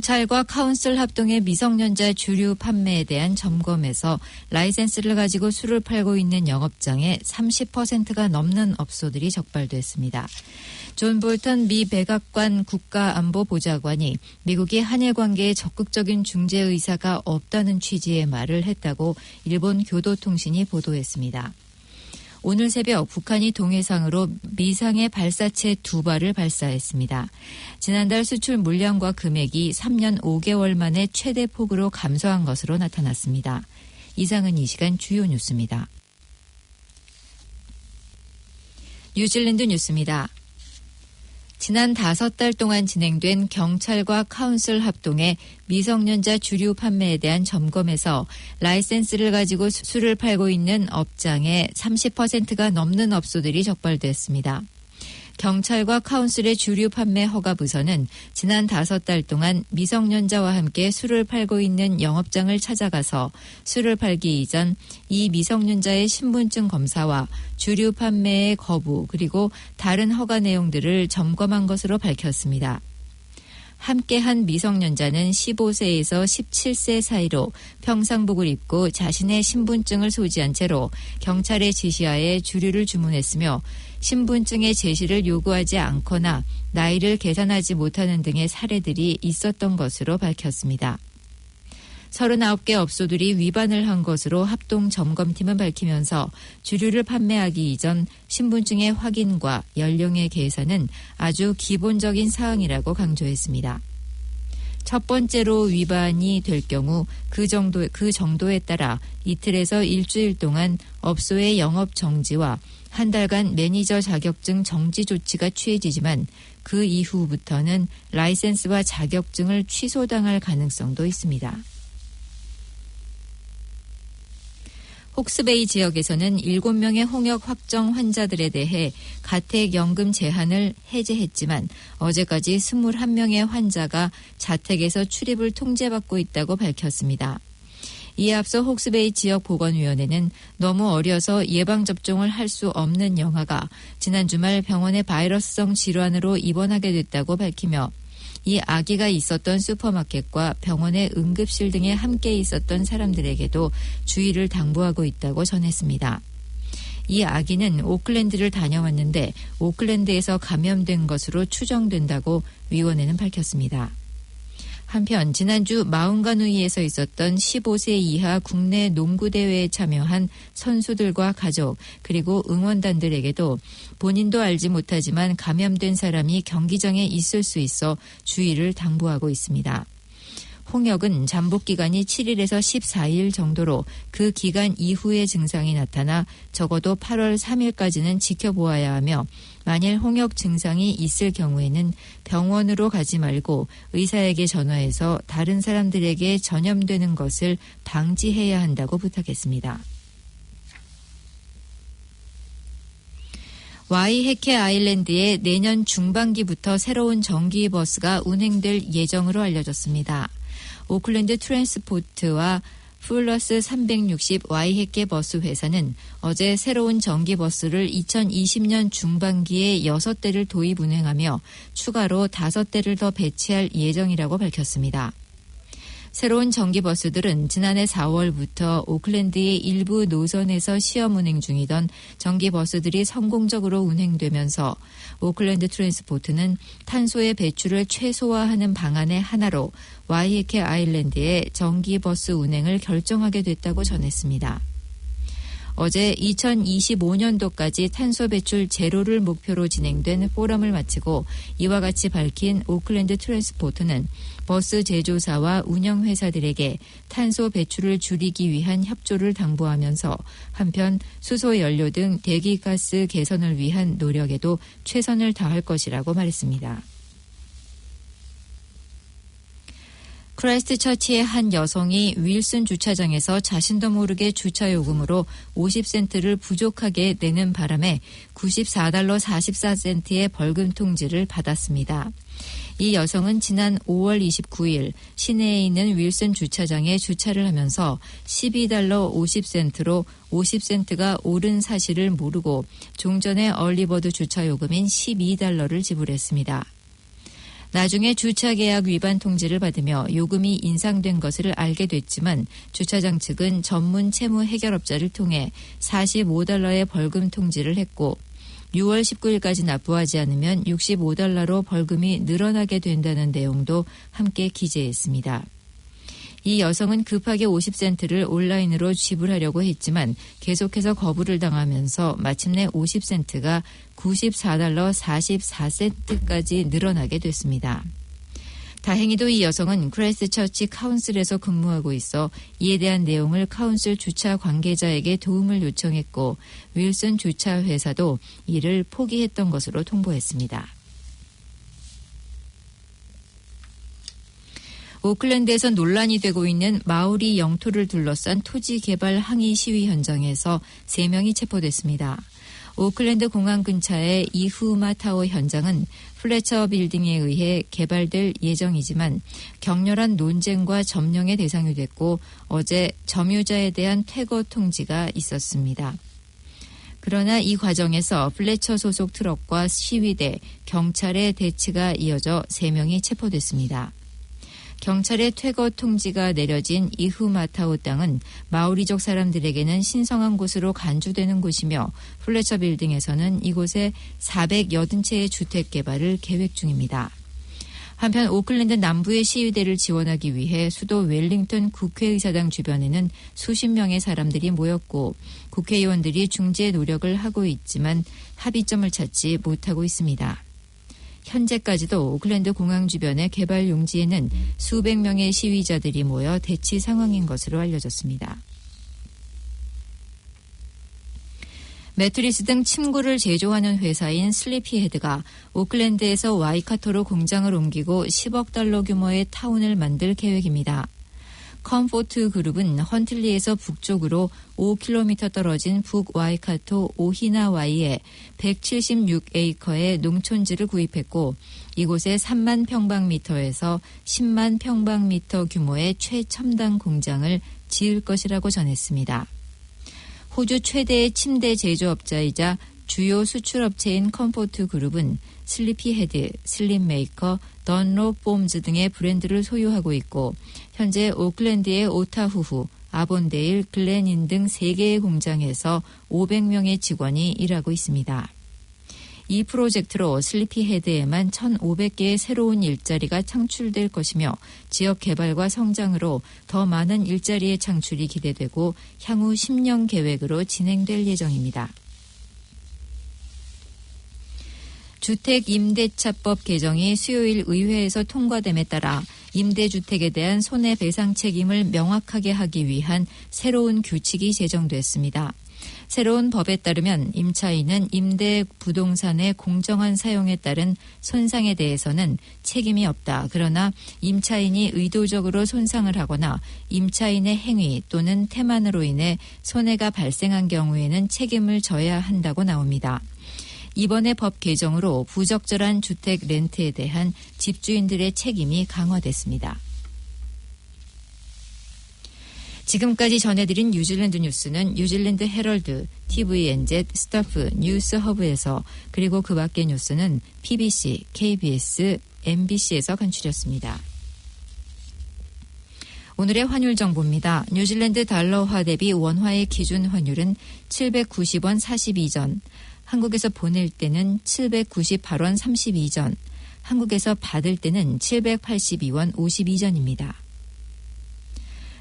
경찰과 카운슬 합동의 미성년자 주류 판매에 대한 점검에서 라이센스를 가지고 술을 팔고 있는 영업장에 30%가 넘는 업소들이 적발됐습니다. 존 볼턴 미 백악관 국가안보보좌관이 미국이 한일 관계에 적극적인 중재 의사가 없다는 취지의 말을 했다고 일본 교도통신이 보도했습니다. 오늘 새벽 북한이 동해상으로 미상의 발사체 2발을 발사했습니다. 지난달 수출 물량과 금액이 3년 5개월 만에 최대 폭으로 감소한 것으로 나타났습니다. 이상은 이 시간 주요 뉴스입니다. 뉴질랜드 뉴스입니다. 지난 5달 동안 진행된 경찰과 카운슬 합동의 미성년자 주류 판매에 대한 점검에서 라이센스를 가지고 술을 팔고 있는 업장에 30%가 넘는 업소들이 적발됐습니다. 경찰과 카운슬의 주류 판매 허가 부서는 지난 5달 동안 미성년자와 함께 술을 팔고 있는 영업장을 찾아가서 술을 팔기 이전 이 미성년자의 신분증 검사와 주류 판매의 거부 그리고 다른 허가 내용들을 점검한 것으로 밝혔습니다. 함께한 미성년자는 15세에서 17세 사이로 평상복을 입고 자신의 신분증을 소지한 채로 경찰의 지시하에 주류를 주문했으며 신분증의 제시를 요구하지 않거나 나이를 계산하지 못하는 등의 사례들이 있었던 것으로 밝혔습니다. 39개 업소들이 위반을 한 것으로 합동점검팀은 밝히면서 주류를 판매하기 이전 신분증의 확인과 연령의 계산은 아주 기본적인 사항이라고 강조했습니다. 첫 번째로 위반이 될 경우 그 정도에 따라 이틀에서 일주일 동안 업소의 영업 정지와 한 달간 매니저 자격증 정지 조치가 취해지지만 그 이후부터는 라이센스와 자격증을 취소당할 가능성도 있습니다. 혹스베이 지역에서는 7명의 홍역 확정 환자들에 대해 가택연금 제한을 해제했지만 어제까지 21명의 환자가 자택에서 출입을 통제받고 있다고 밝혔습니다. 이에 앞서 혹스베이 지역 보건위원회는 너무 어려서 예방접종을 할 수 없는 영아가 지난 주말 병원의 바이러스성 질환으로 입원하게 됐다고 밝히며 이 아기가 있었던 슈퍼마켓과 병원의 응급실 등에 함께 있었던 사람들에게도 주의를 당부하고 있다고 전했습니다. 이 아기는 오클랜드를 다녀왔는데 오클랜드에서 감염된 것으로 추정된다고 위원회는 밝혔습니다. 한편 지난주 마운가누이에서 있었던 15세 이하 국내 농구대회에 참여한 선수들과 가족 그리고 응원단들에게도 본인도 알지 못하지만 감염된 사람이 경기장에 있을 수 있어 주의를 당부하고 있습니다. 홍역은 잠복 기간이 7일에서 14일 정도로 그 기간 이후의 증상이 나타나 적어도 8월 3일까지는 지켜보아야 하며 만일 홍역 증상이 있을 경우에는 병원으로 가지 말고 의사에게 전화해서 다른 사람들에게 전염되는 것을 방지해야 한다고 부탁했습니다. 와이해케 아일랜드에 내년 중반기부터 새로운 전기버스가 운행될 예정으로 알려졌습니다. 오클랜드 트랜스포트와 플러스 360 와이해케 버스 회사는 어제 새로운 전기버스를 2020년 중반기에 6대를 도입 운행하며 추가로 5대를 더 배치할 예정이라고 밝혔습니다. 새로운 전기버스들은 지난해 4월부터 오클랜드의 일부 노선에서 시험 운행 중이던 전기버스들이 성공적으로 운행되면서 오클랜드 트랜스포트는 탄소의 배출을 최소화하는 방안의 하나로 와이해케 아일랜드의 전기버스 운행을 결정하게 됐다고 전했습니다. 어제 2025년도까지 탄소 배출 제로를 목표로 진행된 포럼을 마치고 이와 같이 밝힌 오클랜드 트랜스포트는 버스 제조사와 운영회사들에게 탄소 배출을 줄이기 위한 협조를 당부하면서 한편 수소 연료 등 대기가스 개선을 위한 노력에도 최선을 다할 것이라고 말했습니다. 크라이스트처치의 한 여성이 윌슨 주차장에서 자신도 모르게 주차 요금으로 50센트를 부족하게 내는 바람에 $94 44센트의 벌금 통지를 받았습니다. 이 여성은 지난 5월 29일 시내에 있는 윌슨 주차장에 주차를 하면서 $12 50센트로 50센트가 오른 사실을 모르고 종전의 얼리버드 주차 요금인 $12를 지불했습니다. 나중에 주차계약 위반 통지를 받으며 요금이 인상된 것을 알게 됐지만 주차장 측은 전문 채무 해결업자를 통해 $45의 벌금 통지를 했고 6월 19일까지 납부하지 않으면 $65로 벌금이 늘어나게 된다는 내용도 함께 기재했습니다. 이 여성은 급하게 50센트를 온라인으로 지불하려고 했지만 계속해서 거부를 당하면서 마침내 50센트가 $94 44센트까지 늘어나게 됐습니다. 다행히도 이 여성은 크라이스트처치 카운슬에서 근무하고 있어 이에 대한 내용을 카운슬 주차 관계자에게 도움을 요청했고 윌슨 주차 회사도 이를 포기했던 것으로 통보했습니다. 오클랜드에서 논란이 되고 있는 마오리 영토를 둘러싼 토지 개발 항의 시위 현장에서 3명이 체포됐습니다. 오클랜드 공항 근처의 이후마타오 현장은 플래처 빌딩에 의해 개발될 예정이지만 격렬한 논쟁과 점령의 대상이 됐고 어제 점유자에 대한 퇴거 통지가 있었습니다. 그러나 이 과정에서 플래처 소속 트럭과 시위대, 경찰의 대치가 이어져 3명이 체포됐습니다. 경찰의 퇴거 통지가 내려진 이후마타오 땅은 마오리족 사람들에게는 신성한 곳으로 간주되는 곳이며 플래처 빌딩에서는 이곳에 480채의 주택 개발을 계획 중입니다. 한편 오클랜드 남부의 시위대를 지원하기 위해 수도 웰링턴 국회의사당 주변에는 수십 명의 사람들이 모였고 국회의원들이 중재 노력을 하고 있지만 합의점을 찾지 못하고 있습니다. 현재까지도 오클랜드 공항 주변의 개발 용지에는 수백 명의 시위자들이 모여 대치 상황인 것으로 알려졌습니다. 매트리스 등 침구를 제조하는 회사인 슬리피헤드가 오클랜드에서 와이카토로 공장을 옮기고 $10억 규모의 타운을 만들 계획입니다. 컴포트 그룹은 헌틀리에서 북쪽으로 5km 떨어진 북와이카토 오히나와이에 176에이커의 농촌지를 구입했고 이곳에 3만 평방미터에서 10만 평방미터 규모의 최첨단 공장을 지을 것이라고 전했습니다. 호주 최대의 침대 제조업자이자 주요 수출업체인 컴포트 그룹은 슬리피헤드, 슬립메이커, 던롭 폼즈 등의 브랜드를 소유하고 있고 현재 오클랜드의 오타후후, 아본데일, 글렌인 등 3개의 공장에서 500명의 직원이 일하고 있습니다. 이 프로젝트로 슬리피헤드에만 1,500개의 새로운 일자리가 창출될 것이며 지역 개발과 성장으로 더 많은 일자리의 창출이 기대되고 향후 10년 계획으로 진행될 예정입니다. 주택임대차법 개정이 수요일 의회에서 통과됨에 따라 임대주택에 대한 손해배상 책임을 명확하게 하기 위한 새로운 규칙이 제정됐습니다. 새로운 법에 따르면 임차인은 임대 부동산의 공정한 사용에 따른 손상에 대해서는 책임이 없다. 그러나 임차인이 의도적으로 손상을 하거나 임차인의 행위 또는 태만으로 인해 손해가 발생한 경우에는 책임을 져야 한다고 나옵니다. 이번의 법 개정으로 부적절한 주택 렌트에 대한 집주인들의 책임이 강화됐습니다. 지금까지 전해드린 뉴질랜드 뉴스는 뉴질랜드 헤럴드, TVNZ, 스타프, 뉴스허브에서 그리고 그 밖의 뉴스는 PBC, KBS, MBC에서 간추렸습니다. 오늘의 환율 정보입니다. 뉴질랜드 달러화 대비 원화의 기준 환율은 790원 42전, 한국에서 보낼 때는 798원 32전, 한국에서 받을 때는 782원 52전입니다.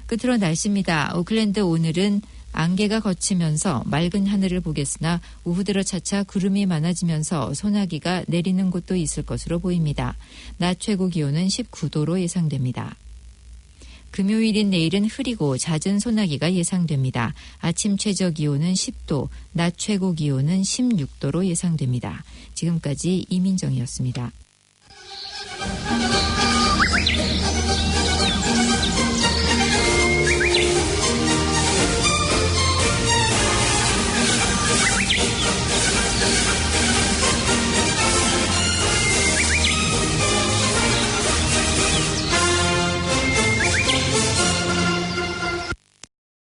끝으로 날씨입니다. 오클랜드 오늘은 안개가 걷히면서 맑은 하늘을 보겠으나 오후 들어 차차 구름이 많아지면서 소나기가 내리는 곳도 있을 것으로 보입니다. 낮 최고 기온은 19도로 예상됩니다. 금요일인 내일은 흐리고 잦은 소나기가 예상됩니다. 아침 최저 기온은 10도, 낮 최고 기온은 16도로 예상됩니다. 지금까지 이민정이었습니다.